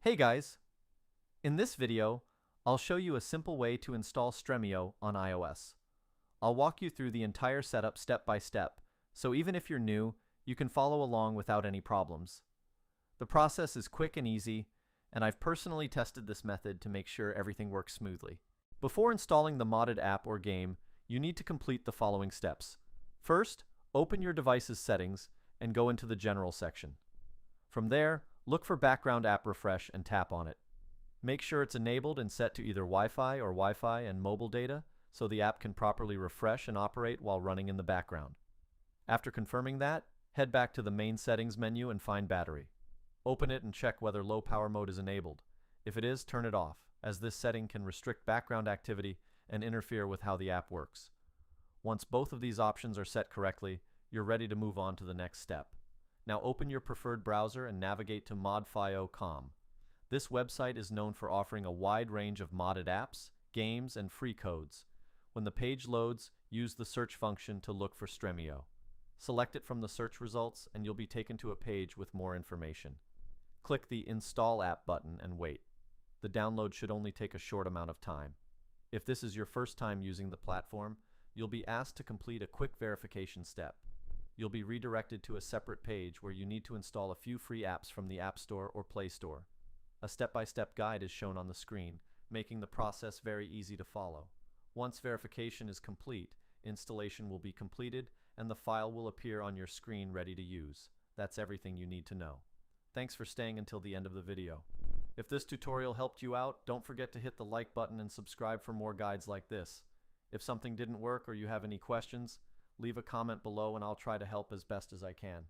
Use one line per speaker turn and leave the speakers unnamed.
Hey guys! In this video, I'll show you a simple way to install Stremio on iOS. I'll walk you through the entire setup step by step, so even if you're new, you can follow along without any problems. The process is quick and easy, and I've personally tested this method to make sure everything works smoothly. Before installing the modded app or game, you need to complete the following steps. First, open your device's settings and go into the General section. From there, look for Background App Refresh and tap on it. Make sure it's enabled and set to either Wi-Fi or Wi-Fi and mobile data so the app can properly refresh and operate while running in the background. After confirming that, head back to the main settings menu and find battery. Open it and check whether low power mode is enabled. If it is, turn it off, as this setting can restrict background activity and interfere with how the app works. Once both of these options are set correctly, you're ready to move on to the next step. Now open your preferred browser and navigate to modfio.com. This website is known for offering a wide range of modded apps, games, and free codes. When the page loads, use the search function to look for Stremio. Select it from the search results and you'll be taken to a page with more information. Click the Install App button and wait. The download should only take a short amount of time. If this is your first time using the platform, you'll be asked to complete a quick verification step. You'll be redirected to a separate page where you need to install a few free apps from the App Store or Play Store. A step-by-step guide is shown on the screen, making the process very easy to follow. Once verification is complete, installation will be completed and the file will appear on your screen ready to use. That's everything you need to know. Thanks for staying until the end of the video. If this tutorial helped you out, don't forget to hit the like button and subscribe for more guides like this. If something didn't work or you have any questions, leave a comment below and I'll try to help as best as I can.